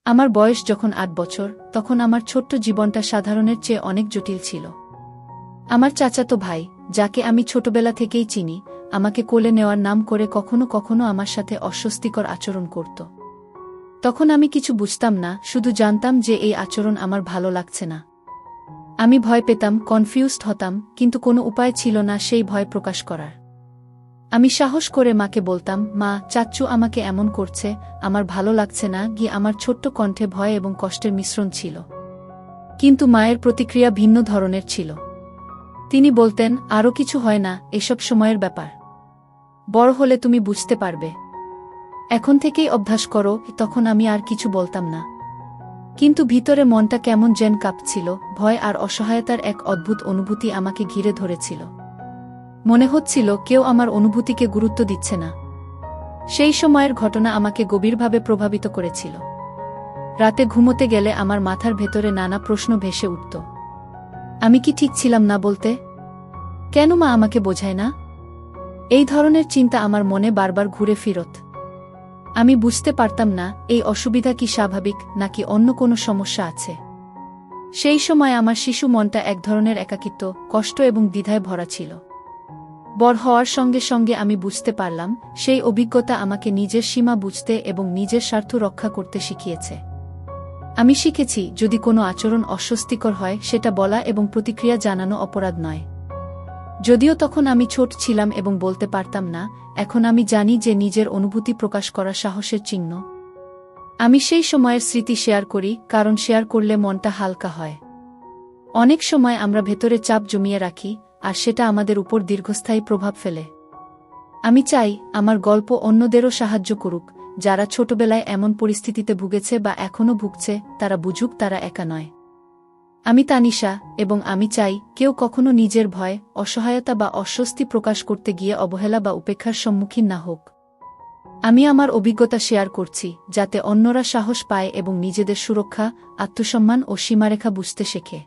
আমার বয়স যখন ৮ বছর, তখন আমার ছোট্ট জীবনটা সাধারণের চেয়ে অনেক জটিল ছিল। আমার চাচাতো ভাই, যাকে আমি ছোটবেলা থেকেই চিনি, আমাকে কোলে নেওয়ার নাম করে কখনো কখনো আমার সাথে অস্বস্তিকর আচরণ করত। তখন আমি কিছু বুঝতাম না, শুধু জানতাম যে এই আচরণ আমার ভালো লাগছে না। আমি ভয় পেতাম, কনফিউজড হতাম, কিন্তু কোনো উপায় ছিল না সেই ভয় প্রকাশ করার। আমি সাহস করে মাকে বলতাম, মা, চাচ্চু আমাকে এমন করছে, আমার ভালো লাগছে না। গিয়ে আমার ছোট্ট কণ্ঠে ভয় এবং কষ্টের মিশ্রণ ছিল। কিন্তু মায়ের প্রতিক্রিয়া ভিন্ন ধরনের ছিল। তিনি বলতেন, আরও কিছু হয় না, এসব সময়ের ব্যাপার। বড় হলে তুমি বুঝতে পারবে। এখন থেকেই অভ্যাস করো। তখন আমি আর কিছু বলতাম না। কিন্তু ভিতরে মনটা কেমন যেন কাঁপছিল, ভয় আর অসহায়তার এক অদ্ভুত অনুভূতি আমাকে ঘিরে ধরেছিল। মনে হচ্ছিল কেউ আমার অনুভূতিকে গুরুত্ব দিচ্ছে না। সেই সময়ের ঘটনা আমাকে গভীরভাবে প্রভাবিত করেছিল। রাতে ঘুমোতে গেলে আমার মাথার ভেতরে নানা প্রশ্ন ভেসে উঠত। আমি কি ঠিক ছিলাম না বলতে? কেন মা আমাকে বোঝায় না? এই ধরনের চিন্তা আমার মনে বারবার ঘুরে ফিরত। আমি বুঝতে পারতাম না এই অসুবিধা কি স্বাভাবিক নাকি অন্য কোনো সমস্যা আছে। সেই সময় আমার শিশু মনটা এক ধরনের একাকিত্ব, কষ্ট এবং দ্বিধায় ভরা ছিল। বড় হওয়ার সঙ্গে সঙ্গে আমি বুঝতে পারলাম, সেই অভিজ্ঞতা আমাকে নিজের সীমা বুঝতে এবং নিজের স্বার্থ রক্ষা করতে শিখিয়েছে। আমি শিখেছি, যদি কোনো আচরণ অস্বস্তিকর হয়, সেটা বলা এবং প্রতিক্রিয়া জানানো অপরাধ নয়। যদিও তখন আমি ছোট ছিলাম এবং বলতে পারতাম না, এখন আমি জানি যে নিজের অনুভূতি প্রকাশ করা সাহসের চিহ্ন। আমি সেই সময়ের স্মৃতি শেয়ার করি, কারণ শেয়ার করলে মনটা হালকা হয়। অনেক সময় আমরা ভেতরে চাপ জমিয়ে রাখি, আর সেটা আমাদের উপর দীর্ঘস্থায়ী প্রভাব ফেলে। আমি চাই আমার গল্প অন্যদেরও সাহায্য করুক, যারা ছোটবেলায় এমন পরিস্থিতিতে ভুগেছে বা এখনও ভুগছে, তারা বুঝুক তারা একা নয়। আমি তানিশা, এবং আমি চাই কেউ কখনো নিজের ভয়, অসহায়তা বা অস্বস্তি প্রকাশ করতে গিয়ে অবহেলা বা উপেক্ষার সম্মুখীন না হোক। আমি আমার অভিজ্ঞতা শেয়ার করছি, যাতে অন্যরা সাহস পায় এবং নিজেদের সুরক্ষা, আত্মসম্মান ও সীমারেখা বুঝতে শেখে।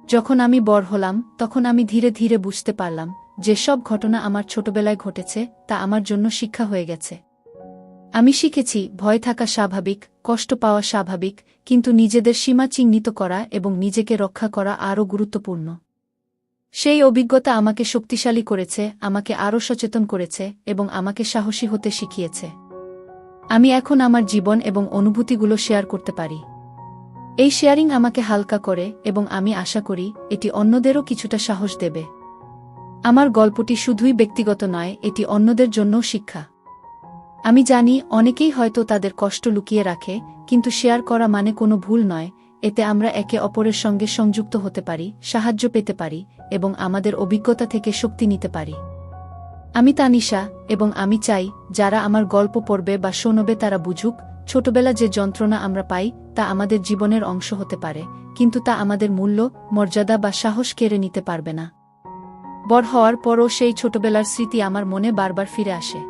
যখন আমি বড় হলাম, তখন আমি ধীরে ধীরে বুঝতে পারলাম, যে সব ঘটনা আমার ছোটবেলায় ঘটেছে তা আমার জন্য শিক্ষা হয়ে গেছে। আমি শিখেছি, ভয় থাকা স্বাভাবিক, কষ্ট পাওয়া স্বাভাবিক, কিন্তু নিজেদের সীমা চিহ্নিত করা এবং নিজেকে রক্ষা করা আরও গুরুত্বপূর্ণ। সেই অভিজ্ঞতা আমাকে শক্তিশালী করেছে, আমাকে আরও সচেতন করেছে এবং আমাকে সাহসী হতে শিখিয়েছে। আমি এখন আমার জীবন এবং অনুভূতিগুলো শেয়ার করতে পারি। এই শেয়ারিং আমাকে হালকা করে এবং আমি আশা করি এটি অন্যদেরও কিছুটা সাহস দেবে। আমার গল্পটি শুধুই ব্যক্তিগত নয়, এটি অন্যদের জন্যও শিক্ষা। আমি জানি অনেকেই হয়তো তাদের কষ্ট লুকিয়ে রাখে, কিন্তু শেয়ার করা মানে কোনো ভুল নয়। এতে আমরা একে অপরের সঙ্গে সংযুক্ত হতে পারি, সাহায্য পেতে পারি এবং আমাদের অভিজ্ঞতা থেকে শক্তি নিতে পারি। আমি তানিশা, এবং আমি চাই যারা আমার গল্প পড়বে বা শোনবে তারা বুঝুক, ছোটবেলা যে যন্ত্রণা আমরা পাই তা আমাদের জীবনের অংশ হতে পারে, কিন্তু তা আমাদের মূল্য, মর্যাদা বা সাহস কেড়ে নিতে পারবে না। বড় হওয়ার পরও সেই ছোটবেলার স্মৃতি আমার মনে বারবার ফিরে আসে।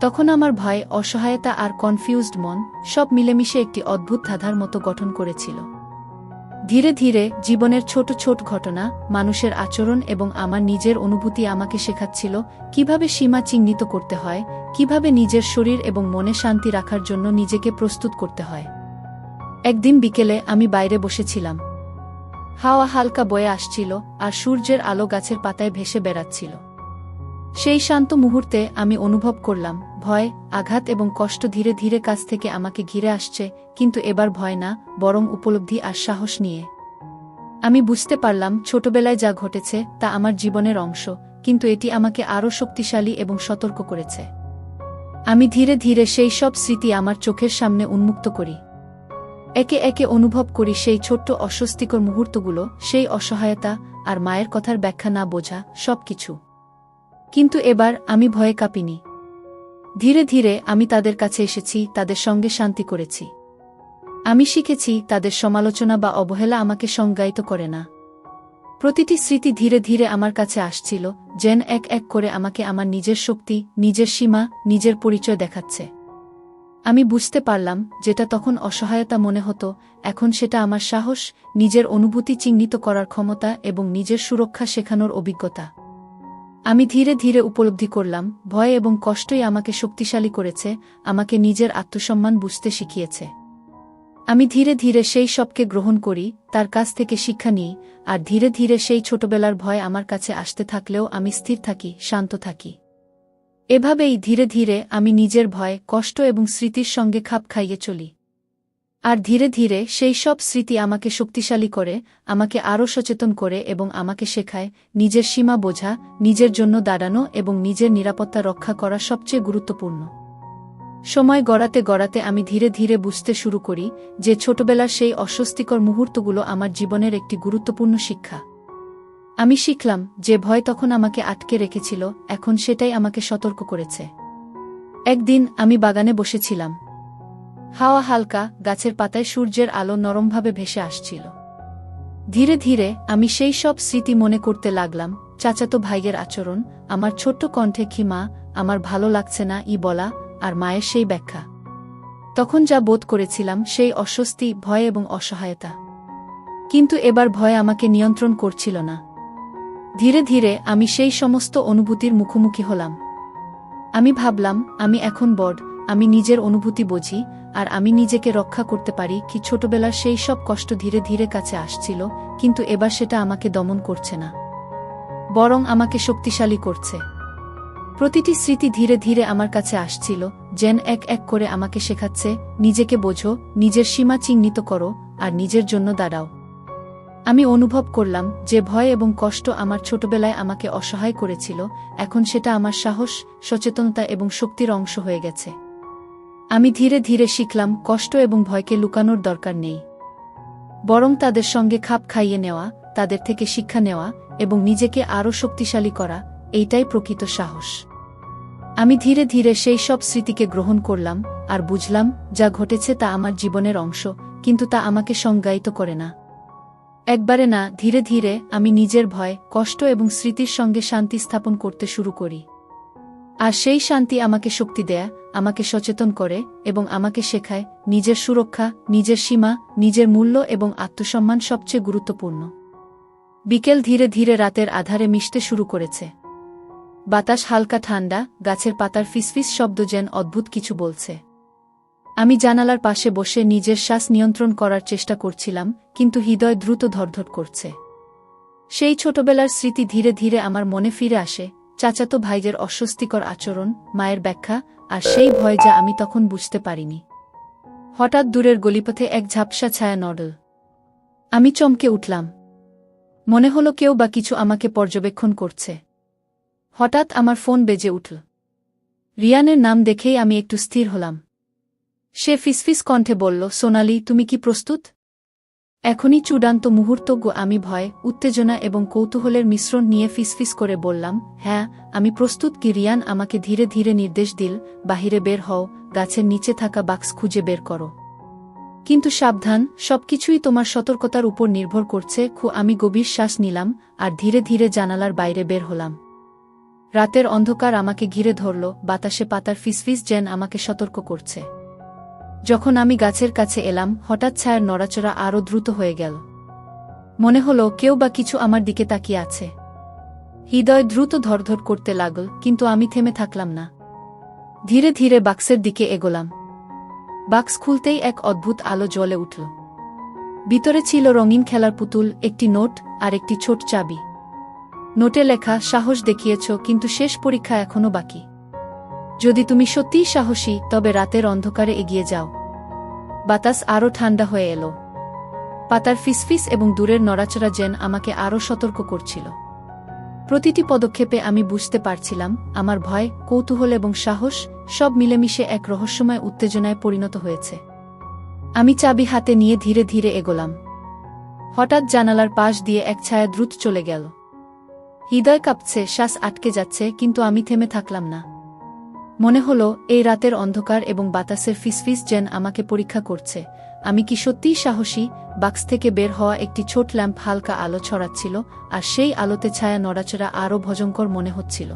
তখন আমার ভয়, অসহায়তা আর কনফিউজড মন সব মিলেমিশে একটি অদ্ভুত ধাঁধার মতো গঠন করেছিল। ধীরে ধীরে জীবনের ছোট ছোট ঘটনা, মানুষের আচরণ এবং আমার নিজের অনুভূতি আমাকে শেখাচ্ছিল কিভাবে সীমা চিহ্নিত করতে হয়, কিভাবে নিজের শরীর এবং মনে শান্তি রাখার জন্য নিজেকে প্রস্তুত করতে হয়। একদিন বিকেলে আমি বাইরে বসেছিলাম। হাওয়া হালকা বয়ে আসছিল, আর সূর্যের আলো গাছের পাতায় ভেসে বেড়াচ্ছিল। সেই শান্ত মুহূর্তে আমি অনুভব করলাম, ভয়, আঘাত এবং কষ্ট ধীরে ধীরে কাছ থেকে আমাকে ঘিরে আসছে, কিন্তু এবার ভয় না, বরং উপলব্ধি আর সাহস নিয়ে। আমি বুঝতে পারলাম, ছোটবেলায় যা ঘটেছে তা আমার জীবনের অংশ, কিন্তু এটি আমাকে আরও শক্তিশালী এবং সতর্ক করেছে। আমি ধীরে ধীরে সেই সব স্মৃতি আমার চোখের সামনে উন্মুক্ত করি। একে একে অনুভব করি সেই ছোট্ট অস্বস্তিকর মুহূর্তগুলো, সেই অসহায়তা আর মায়ের কথার ব্যাখ্যা না বোঝা সবকিছু। কিন্তু এবার আমি ভয়ে কাঁপিনি। ধীরে ধীরে আমি তাদের কাছে এসেছি, তাদের সঙ্গে শান্তি করেছি। আমি শিখেছি, তাদের সমালোচনা বা অবহেলা আমাকে সংজ্ঞায়িত করে না। প্রতিটি স্মৃতি ধীরে ধীরে আমার কাছে আসছিল, যেন এক এক করে আমাকে আমার নিজের শক্তি, নিজের সীমা, নিজের পরিচয় দেখাচ্ছে। আমি বুঝতে পারলাম, যেটা তখন অসহায়তা মনে হতো, এখন সেটা আমার সাহস, নিজের অনুভূতি চিহ্নিত করার ক্ষমতা এবং নিজের সুরক্ষা শেখানোর অভিজ্ঞতা। আমি ধীরে ধীরে উপলব্ধি করলাম, ভয় এবং কষ্টই আমাকে শক্তিশালী করেছে, আমাকে নিজের আত্মসম্মান বুঝতে শিখিয়েছে। আমি ধীরে ধীরে সেই সবকে গ্রহণ করি, তার কাছ থেকে শিক্ষা নিই, আর ধীরে ধীরে সেই ছোটবেলার ভয় আমার কাছে আসতে থাকলেও আমি স্থির থাকি, শান্ত থাকি। এভাবেই ধীরে ধীরে আমি নিজের ভয়, কষ্ট এবং স্মৃতির সঙ্গে খাপ খাইয়ে চলি। আর ধীরে ধীরে সেই সব স্মৃতি আমাকে শক্তিশালী করে, আমাকে আরও সচেতন করে এবং আমাকে শেখায় নিজের সীমা বোঝা, নিজের জন্য দাঁড়ানো এবং নিজের নিরাপত্তা রক্ষা করা সবচেয়ে গুরুত্বপূর্ণ। সময় গড়াতে গড়াতে আমি ধীরে ধীরে বুঝতে শুরু করি যে ছোটবেলার সেই অস্বস্তিকর মুহূর্তগুলো আমার জীবনের একটি গুরুত্বপূর্ণ শিক্ষা। আমি শিখলাম যে ভয় তখন আমাকে আটকে রেখেছিল, এখন সেটাই আমাকে সতর্ক করেছে। একদিন আমি বাগানে বসেছিলাম। হাওয়া হালকা, গাছের পাতায় সূর্যের আলো নরমভাবে ভেসে আসছিল। ধীরে ধীরে আমি সেই সব স্মৃতি মনে করতে লাগলাম, চাচাতো ভাইয়ের আচরণ, আমার ছোট্ট কণ্ঠে কি মা, আমার ভালো লাগছে না বলা, আর মায়ের সেই ব্যাখ্যা। তখন যা বোধ করেছিলাম সেই অস্বস্তি, ভয় এবং অসহায়তা। কিন্তু এবার ভয় আমাকে নিয়ন্ত্রণ করছিল না। ধীরে ধীরে আমি সেই সমস্ত অনুভূতির মুখোমুখি হলাম। আমি ভাবলাম, আমি এখন বড়, আমি নিজের অনুভূতি বুঝি, আর আমি নিজেকে রক্ষা করতে পারি। কি ছোটবেলার সেই সব কষ্ট ধীরে ধীরে কাছে আসছিল, কিন্তু এবার সেটা আমাকে দমন করছে না, বরং আমাকে শক্তিশালী করছে। প্রতিটি স্মৃতি ধীরে ধীরে আমার কাছে আসছিল, যেন এক এক করে আমাকে শেখাচ্ছে, নিজেকে বোঝো, নিজের সীমা চিহ্নিত করো, আর নিজের জন্য দাঁড়াও। আমি অনুভব করলাম যে ভয় এবং কষ্ট আমার ছোটবেলায় আমাকে অসহায় করেছিল, এখন সেটা আমার সাহস, সচেতনতা এবং শক্তির অংশ হয়ে গেছে। আমি ধীরে ধীরে শিখলাম কষ্ট এবং ভয়কে লুকানোর দরকার নেই, বরং তাদের সঙ্গে খাপ খাইয়ে নেওয়া, তাদের থেকে শিক্ষা নেওয়া এবং নিজেকে আরও শক্তিশালী করা, এইটাই প্রকৃত সাহস। আমি ধীরে ধীরে সেই সব স্মৃতিকে গ্রহণ করলাম আর বুঝলাম যা ঘটেছে তা আমার জীবনের অংশ, কিন্তু তা আমাকে সংজ্ঞায়িত করে না। একবারে না, ধীরে ধীরে আমি নিজের ভয়, কষ্ট এবং স্মৃতির সঙ্গে শান্তি স্থাপন করতে শুরু করি। আর সেই শান্তি আমাকে শক্তি দেয়, আমাকে সচেতন করে এবং আমাকে শেখায় নিজের সুরক্ষা, নিজের সীমা, নিজের মূল্য এবং আত্মসম্মান সবচেয়ে গুরুত্বপূর্ণ। বিকেল ধীরে ধীরে রাতের আধারে মিশতে শুরু করেছে। বাতাস হালকা ঠান্ডা, গাছের পাতার ফিসফিস শব্দ যেন অদ্ভুত কিছু বলছে। আমি জানালার পাশে বসে নিজের শ্বাস নিয়ন্ত্রণ করার চেষ্টা করছিলাম, কিন্তু হৃদয় দ্রুত ধড়ধড় করছে। সেই ছোটবেলার স্মৃতি ধীরে ধীরে আমার মনে ফিরে আসে, চাচাতো ভাইদের অস্বস্তিকর আচরণ, মায়ের ব্যাখ্যা, আর সেই ভয় যা আমি তখন বুঝতে পারিনি। হঠাৎ দূরের গলিপথে এক ঝাপসা ছায়া নড়ল। আমি চমকে উঠলাম। মনে হলো কেউ বা কিছু আমাকে পর্যবেক্ষণ করছে। হঠাৎ আমার ফোন বেজে উঠল। রিয়ানের নাম দেখেই আমি একটু স্থির হলাম। সে ফিসফিস কণ্ঠে বলল, সোনালি, তুমি কি প্রস্তুত? এখনই চূড়ান্ত মুহূর্ত গো। আমি ভয়, উত্তেজনা এবং কৌতূহলের মিশ্রণ নিয়ে ফিসফিস করে বললাম, হ্যাঁ, আমি প্রস্তুত। কি? রিয়ান আমাকে ধীরে ধীরে নির্দেশ দিল, বাহিরে বের হও, গাছের নিচে থাকা বাক্স খুঁজে বের করো। কিন্তু সাবধান, সবকিছুই তোমার সতর্কতার উপর নির্ভর করছে। আমি গভীর শ্বাস নিলাম আর ধীরে ধীরে জানালার বাইরে বের হলাম। রাতের অন্ধকার আমাকে ঘিরে ধরল, বাতাসে পাতার ফিসফিস যেন আমাকে সতর্ক করছে। যখন আমি গাছের কাছে এলাম, হঠাৎ ছায়ার নড়াচড়া আরও দ্রুত হয়ে গেল। মনে হলো কেউ বা কিছু আমার দিকে তাকিয়ে আছে। হৃদয় দ্রুত ধড়ধড় করতে লাগল, কিন্তু আমি থেমে থাকলাম না। ধীরে ধীরে বাক্সের দিকে এগোলাম। বাক্স খুলতেই এক অদ্ভুত আলো জ্বলে উঠল। ভিতরে ছিল রঙিন খেলার পুতুল, একটি নোট আর একটি ছোট চাবি। নোটে লেখা, সাহস দেখিয়েছ, কিন্তু শেষ পরীক্ষা এখনো বাকি। যদি তুমি সত্যিই সাহসী, তবে রাতের অন্ধকারে এগিয়ে যাও। বাতাস আরও ঠান্ডা হয়ে এলো। পাতার ফিসফিস এবং দূরের নড়াচড়া যেন আমাকে আরও সতর্ক করছিল। প্রতিটি পদক্ষেপে আমি বুঝতে পারছিলাম আমার ভয়, কৌতূহল এবং সাহস সব মিলেমিশে এক রহস্যময় উত্তেজনায় পরিণত হয়েছে। আমি চাবি হাতে নিয়ে ধীরে ধীরে এগোলাম। হঠাৎ জানালার পাশ দিয়ে এক ছায়া দ্রুত চলে গেল। হৃদয় কাঁপছে, শ্বাস আটকে যাচ্ছে, কিন্তু আমি থেমে থাকলাম না। মনে হলো এই রাতের অন্ধকার এবং বাতাসের ফিসফিস যেন আমাকে পরীক্ষা করছে, আমি কি সত্যিই সাহসী। বাক্স থেকে বের হওয়া একটি ছোট ল্যাম্প হালকা আলো ছড়াচ্ছিল, আর সেই আলোতে ছায়া নড়াচড়া আরও ভয়ঙ্কর মনে হচ্ছিল।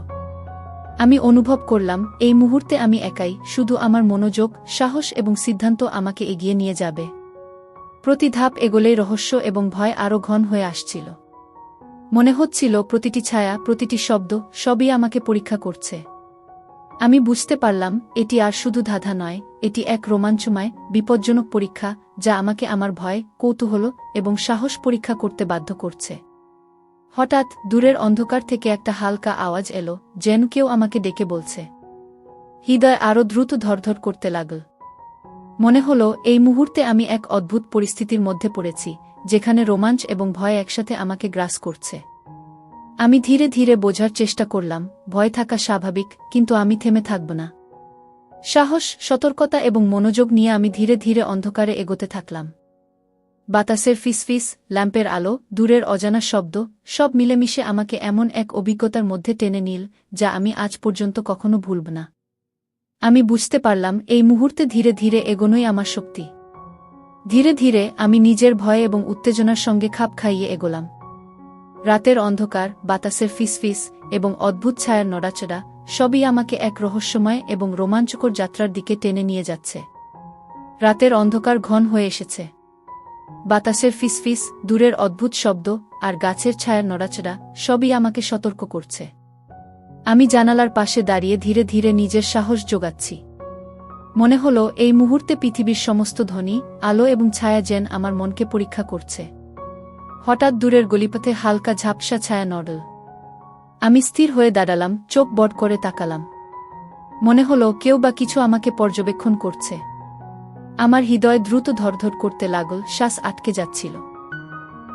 আমি অনুভব করলাম এই মুহূর্তে আমি একাই, শুধু আমার মনোযোগ, সাহস এবং সিদ্ধান্ত আমাকে এগিয়ে নিয়ে যাবে। প্রতি ধাপ এগোলেই রহস্য এবং ভয় আরও ঘন হয়ে আসছিল। মনে হচ্ছিল প্রতিটি ছায়া, প্রতিটি শব্দ, সবই আমাকে পরীক্ষা করছে। আমি বুঝতে পারলাম এটি আর শুধু ধাঁধা নয়, এটি এক রোমাঞ্চময়, বিপজ্জনক পরীক্ষা যা আমাকে আমার ভয়, কৌতূহল এবং সাহস পরীক্ষা করতে বাধ্য করছে। হঠাৎ দূরের অন্ধকার থেকে একটা হালকা আওয়াজ এলো, যেন কেউ আমাকে ডেকে বলছে। হৃদয় আরও দ্রুত ধড়ধড় করতে লাগল। মনে হলো এই মুহূর্তে আমি এক অদ্ভুত পরিস্থিতির মধ্যে পড়েছি, যেখানে রোমাঞ্চ এবং ভয় একসাথে আমাকে গ্রাস করছে। আমি ধীরে ধীরে বোঝার চেষ্টা করলাম, ভয় থাকা স্বাভাবিক, কিন্তু আমি থেমে থাকব না। সাহস, সতর্কতা এবং মনোযোগ নিয়ে আমি ধীরে ধীরে অন্ধকারে এগোতে থাকলাম। বাতাসের ফিসফিস, ল্যাম্পের আলো, দূরের অজানা শব্দ, সব মিলেমিশে আমাকে এমন এক অভিজ্ঞতার মধ্যে টেনে নিল যা আমি আজ পর্যন্ত কখনো ভুলব না। আমি বুঝতে পারলাম এই মুহূর্তে ধীরে ধীরে এগোনোই আমার শক্তি। ধীরে ধীরে আমি নিজের ভয় এবং উত্তেজনার সঙ্গে খাপ খাইয়ে এগোলাম। রাতের অন্ধকার, বাতাসের ফিসফিস এবং অদ্ভুত ছায়ার নড়াচড়া সবই আমাকে এক রহস্যময় এবং রোমাঞ্চকর যাত্রার দিকে টেনে নিয়ে যাচ্ছে। রাতের অন্ধকার ঘন হয়ে এসেছে। বাতাসের ফিসফিস, দূরের অদ্ভুত শব্দ আর গাছের ছায়ার নড়াচড়া সবই আমাকে সতর্ক করছে। আমি জানালার পাশে দাঁড়িয়ে ধীরে ধীরে নিজের সাহস জোগাচ্ছি। মনে হলো এই মুহূর্তে পৃথিবীর সমস্ত ধ্বনি, আলো এবং ছায়া যেন আমার মনকে পরীক্ষা করছে। হঠাৎ দূরের গলিপথে হালকা ঝাপসা ছায়া নড়ল। আমি স্থির হয়ে দাঁড়ালাম, চোখ বড় করে তাকালাম। মনে হলো কেউ বা কিছু আমাকে পর্যবেক্ষণ করছে। আমার হৃদয় দ্রুত ধড়ধড় করতে লাগল, শ্বাস আটকে যাচ্ছিল।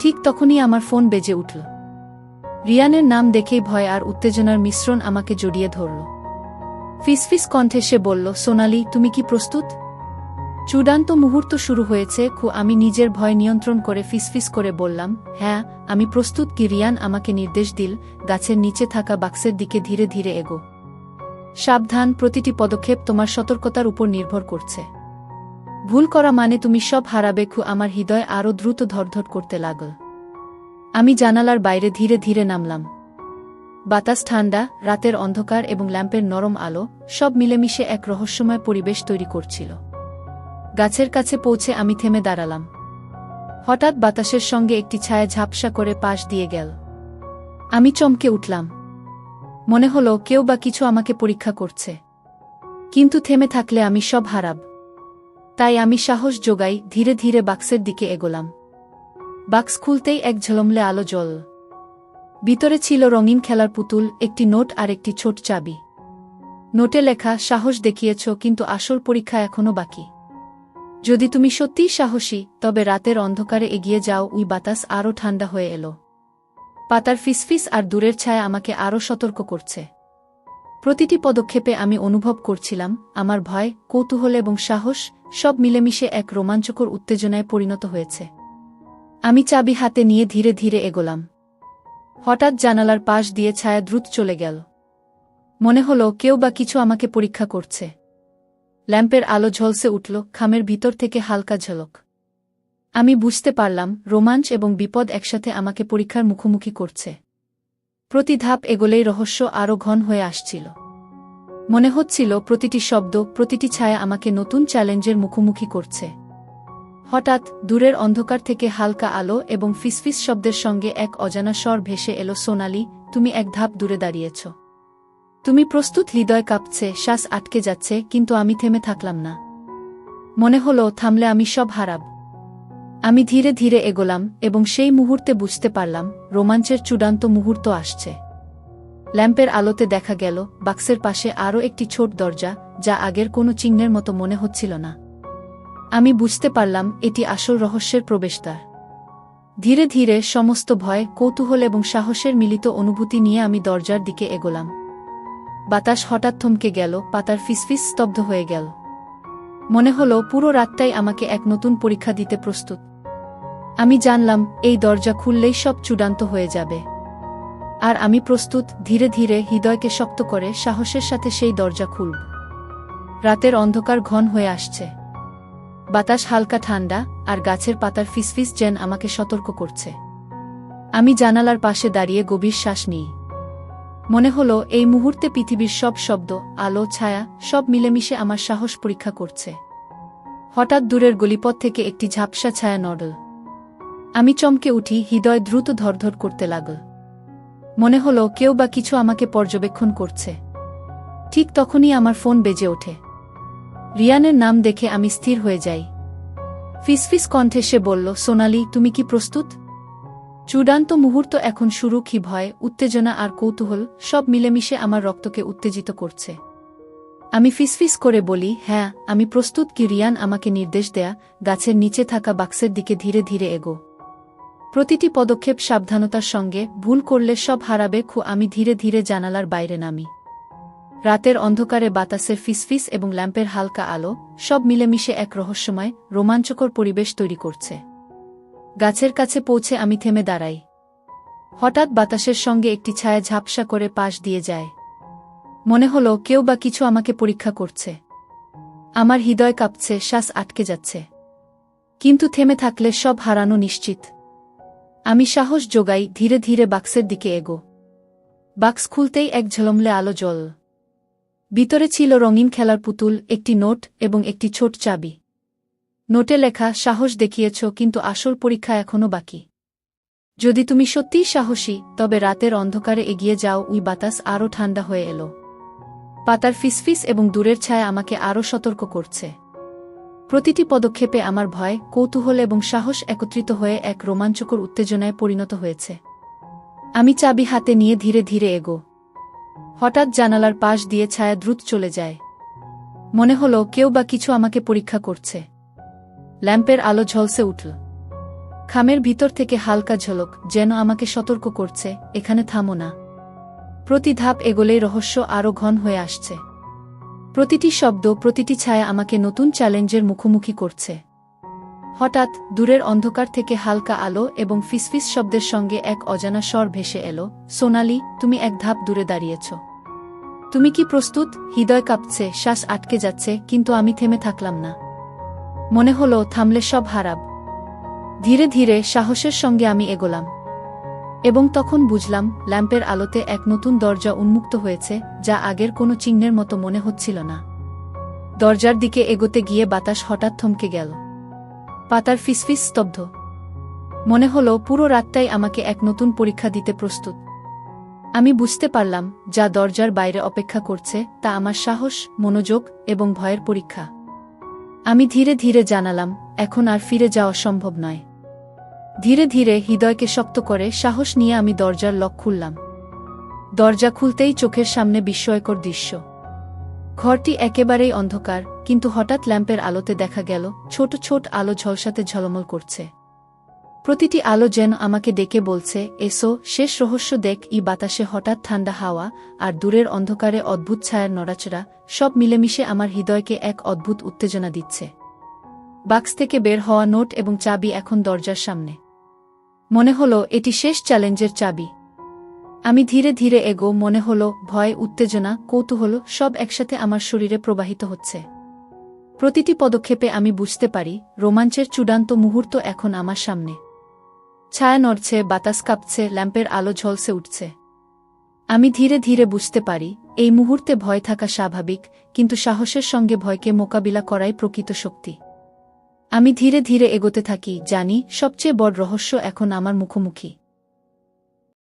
ঠিক তখনই আমার ফোন বেজে উঠল। রিয়ানের নাম দেখেই ভয় আর উত্তেজনার মিশ্রণ আমাকে জড়িয়ে ধরল। ফিসফিস কণ্ঠে সে বলল, সোনালি, তুমি কি প্রস্তুত? চূড়ান্ত মুহূর্ত শুরু হয়েছে। আমি নিজের ভয় নিয়ন্ত্রণ করে ফিসফিস করে বললাম, হ্যাঁ, আমি প্রস্তুত। কি? রিয়ান আমাকে নির্দেশ দিল, গাছের নিচে থাকা বাক্সের দিকে ধীরে ধীরে এগো। সাবধান, প্রতিটি পদক্ষেপ তোমার সতর্কতার উপর নির্ভর করছে। ভুল করা মানে তুমি সব হারাবে। আমার হৃদয় আরও দ্রুত ধড়ধড় করতে লাগল। আমি জানালার বাইরে ধীরে ধীরে নামলাম। বাতাস ঠান্ডা, রাতের অন্ধকার এবং ল্যাম্পের নরম আলো সব মিলেমিশে এক রহস্যময় পরিবেশ তৈরি করছিল। গাছের কাছে পৌঁছে আমি থেমে দাঁড়ালাম। হঠাৎ বাতাসের সঙ্গে একটি ছায়া ঝাপসা করে পাশ দিয়ে গেল। আমি চমকে উঠলাম। মনে হলো কেউ বা কিছু আমাকে পরীক্ষা করছে। কিন্তু থেমে থাকলে আমি সব হারাব। তাই আমি সাহস জোগাই, ধীরে ধীরে বাক্সের দিকে এগোলাম। বাক্স খুলতেই এক ঝলমলে আলো জ্বলল। ভিতরে ছিল রঙিন খেলার পুতুল, একটি নোট আর একটি ছোট চাবি। নোটে লেখা, সাহস দেখিয়েছ, কিন্তু আসল পরীক্ষা এখনো বাকি। যদি তুমি সত্যিই সাহসী, তবে রাতের অন্ধকারে এগিয়ে যাও। ওই বাতাস আরও ঠান্ডা হয়ে এলো। পাতার ফিসফিস আর দূরের ছায়া আমাকে আরও সতর্ক করছে। প্রতিটি পদক্ষেপে আমি অনুভব করছিলাম আমার ভয়, কৌতূহল এবং সাহস সব মিলেমিশে এক রোমাঞ্চকর উত্তেজনায় পরিণত হয়েছে। আমি চাবি হাতে নিয়ে ধীরে ধীরে এগোলাম। হঠাৎ জানালার পাশ দিয়ে ছায়া দ্রুত চলে গেল। মনে হলো কেউ বা কিছু আমাকে পরীক্ষা করছে। ল্যাম্পের আলো ঝলসে উঠল, খামের ভিতর থেকে হালকা ঝলক। আমি বুঝতে পারলাম রোমাঞ্চ এবং বিপদ একসাথে আমাকে পরীক্ষার মুখোমুখি করছে। প্রতি ধাপ এগোলেই রহস্য আরও ঘন হয়ে আসছিল। মনে হচ্ছিল প্রতিটি শব্দ, প্রতিটি ছায়া আমাকে নতুন চ্যালেঞ্জের মুখোমুখি করছে। হঠাৎ দূরের অন্ধকার থেকে হালকা আলো এবং ফিসফিস শব্দের সঙ্গে এক অজানা স্বর ভেসে এলো, সোনালি, তুমি এক ধাপ দূরে দাঁড়িয়েছ। তুমি প্রস্তুত? হৃদয় কাঁপছে, শ্বাস আটকে যাচ্ছে, কিন্তু আমি থেমে থাকলাম না। মনে হলো থামলে আমি সব হারাব। আমি ধীরে ধীরে এগোলাম এবং সেই মুহূর্তে বুঝতে পারলাম রোমাঞ্চের চূড়ান্ত মুহূর্ত আসছে। ল্যাম্পের আলোতে দেখা গেল বাক্সের পাশে আরও একটি ছোট দরজা, যা আগের কোনো চিহ্নের মতো মনে হচ্ছিল না। আমি বুঝতে পারলাম এটি আসল রহস্যের প্রবেশদ্বার। ধীরে ধীরে সমস্ত ভয়, কৌতূহল এবং সাহসের মিলিত অনুভূতি নিয়ে আমি দরজার দিকে এগোলাম। বাতাস হঠাৎ থমকে গেল, পাতার ফিসফিস স্তব্ধ হয়ে গেল। মনে হলো পুরো রাতটাই আমাকে এক নতুন পরীক্ষা দিতে প্রস্তুত। আমি জানলাম এই দরজা খুললেই সব চূড়ান্ত হয়ে যাবে। আর আমি প্রস্তুত। ধীরে ধীরে হৃদয়কে শক্ত করে সাহসের সাথে সেই দরজা খুলব। রাতের অন্ধকার ঘন হয়ে আসছে। বাতাস হালকা ঠান্ডা, আর গাছের পাতার ফিসফিস যেন আমাকে সতর্ক করছে। আমি জানালার পাশে দাঁড়িয়ে গভীর শ্বাস নিই। মনে হলো এই মুহূর্তে পৃথিবীর সব শব্দ, আলো, ছায়া সব মিলেমিশে আমার সাহস পরীক্ষা করছে। হঠাৎ দূরের গলিপথ থেকে একটি ঝাপসা ছায়া নড়ল। আমি চমকে উঠি, হৃদয় দ্রুত ধড়ধড় করতে লাগল। মনে হলো কেউ বা কিছু আমাকে পর্যবেক্ষণ করছে। ঠিক তখনই আমার ফোন বেজে ওঠে। রিয়ানের নাম দেখে আমি স্থির হয়ে যাই। ফিসফিস কণ্ঠে সে বলল, সোনালি, তুমি কি প্রস্তুত? চূড়ান্ত মুহূর্ত এখন শুরু। কি ভয়, উত্তেজনা আর কৌতূহল সব মিলেমিশে আমার রক্তকে উত্তেজিত করছে। আমি ফিসফিস করে বলি, হ্যাঁ, আমি প্রস্তুত। কি রিয়ান আমাকে নির্দেশ দেয়া, গাছের নিচে থাকা বাক্সের দিকে ধীরে ধীরে এগো। প্রতিটি পদক্ষেপ সাবধানতার সঙ্গে, ভুল করলে সব হারাবে। আমি ধীরে ধীরে জানালার বাইরে নামি। রাতের অন্ধকারে বাতাসের ফিসফিস এবং ল্যাম্পের হালকা আলো সব মিলেমিশে এক রহস্যময়, রোমাঞ্চকর পরিবেশ তৈরি করছে। গাছের কাছে পৌঁছে আমি থেমে দাঁড়াই। হঠাৎ বাতাসের সঙ্গে একটি ছায়া ঝাপসা করে পাশ দিয়ে যায়। মনে হলো কেউ বা কিছু আমাকে পরীক্ষা করছে। আমার হৃদয় কাঁপছে, শ্বাস আটকে যাচ্ছে। কিন্তু থেমে থাকলে সব হারানো নিশ্চিত। আমি সাহস জোগাই, ধীরে ধীরে বাক্সের দিকে এগো। বাক্স খুলতেই এক ঝলমলে আলো জ্বল। ভিতরে ছিল রঙিন খেলার পুতুল, একটি নোট এবং একটি ছোট চাবি। নোটে লেখা, সাহস দেখিয়েছ, কিন্তু আসল পরীক্ষা এখনও বাকি। যদি তুমি সত্যিই সাহসী, তবে রাতের অন্ধকারে এগিয়ে যাও। ওই বাতাস আরও ঠান্ডা হয়ে এলো। পাতার ফিসফিস এবং দূরের ছায়া আমাকে আরও সতর্ক করছে। প্রতিটি পদক্ষেপে আমার ভয়, কৌতূহল এবং সাহস একত্রিত হয়ে এক রোমাঞ্চকর উত্তেজনায় পরিণত হয়েছে। আমি চাবি হাতে নিয়ে ধীরে ধীরে এগো। হঠাৎ জানালার পাশ দিয়ে ছায়া দ্রুত চলে যায়। মনে হলো কেউ বা কিছু আমাকে পরীক্ষা করছে। ল্যাম্পের আলো ঝলসে উঠল। খামের ভিতর থেকে হালকা ঝলক, যেন আমাকে সতর্ক করছে, এখানে থামো না। প্রতি ধাপ এগোলেই রহস্য আরও ঘন হয়ে আসছে। প্রতিটি শব্দ, প্রতিটি ছায়া আমাকে নতুন চ্যালেঞ্জের মুখোমুখি করছে। হঠাৎ দূরের অন্ধকার থেকে হালকা আলো এবং ফিসফিস শব্দের সঙ্গে এক অজানা স্বর ভেসে এলো, সোনালি, তুমি এক ধাপ দূরে দাঁড়িয়েছ। তুমি কি প্রস্তুত? হৃদয় কাঁপছে, শ্বাস আটকে যাচ্ছে, কিন্তু আমি থেমে থাকলাম না। মনে হলো থামলে সব হারাব। ধীরে ধীরে সাহসের সঙ্গে আমি এগোলাম। এবং তখন বুঝলাম, ল্যাম্পের আলোতে এক নতুন দরজা উন্মুক্ত হয়েছে, যা আগের কোনো চিহ্নের মতো মনে হচ্ছিল না। দরজার দিকে এগোতে গিয়ে বাতাস হঠাৎ থমকে গেল। পাতার ফিসফিস স্তব্ধ। মনে হলো পুরো রাতটাই আমাকে এক নতুন পরীক্ষা দিতে প্রস্তুত। আমি বুঝতে পারলাম, যা দরজার বাইরে অপেক্ষা করছে তা আমার সাহস, মনোযোগ এবং ভয়ের পরীক্ষা। আমি ধীরে ধীরে জানালাম, এখন আর ফিরে যাওয়া সম্ভব নয়। ধীরে ধীরে হৃদয়কে শক্ত করে সাহস নিয়ে আমি দরজার লক খুললাম। দরজা খুলতেই চোখের সামনে বিস্ময়কর দৃশ্য। ঘরটি একেবারেই অন্ধকার, কিন্তু হঠাৎ ল্যাম্পের আলোতে দেখা গেল ছোট ছোট আলো ঝলসাতে ঝলমল করছে। প্রতিটি আলো যেন আমাকে ডেকে বলছে, এসো, শেষ রহস্য দেখ। ই বাতাসে হঠাৎ ঠান্ডা হাওয়া আর দূরের অন্ধকারে অদ্ভুত ছায়ার নড়াচড়া সব মিলেমিশে আমার হৃদয়কে এক অদ্ভুত উত্তেজনা দিচ্ছে। বাক্স থেকে বের হওয়া নোট এবং চাবি এখন দরজার সামনে। মনে হলো এটি শেষ চ্যালেঞ্জের চাবি। আমি ধীরে ধীরে এগো। মনে হলো ভয়, উত্তেজনা, কৌতূহল সব একসাথে আমার শরীরে প্রবাহিত হচ্ছে। প্রতিটি পদক্ষেপে আমি বুঝতে পারি, রোমাঞ্চের চূড়ান্ত মুহূর্ত এখন আমার সামনে। ছায়া নড়ছে, বাতাস কাঁপছে, ল্যাম্পের আলো ঝলসে উঠছে। আমি ধীরে ধীরে বুঝতে পারি, এই মুহূর্তে ভয় থাকা স্বাভাবিক, কিন্তু সাহসের সঙ্গে ভয়কে মোকাবিলা করাই প্রকৃত শক্তি। আমি ধীরে ধীরে এগোতে থাকি, জানি সবচেয়ে বড় রহস্য এখন আমার মুখোমুখি।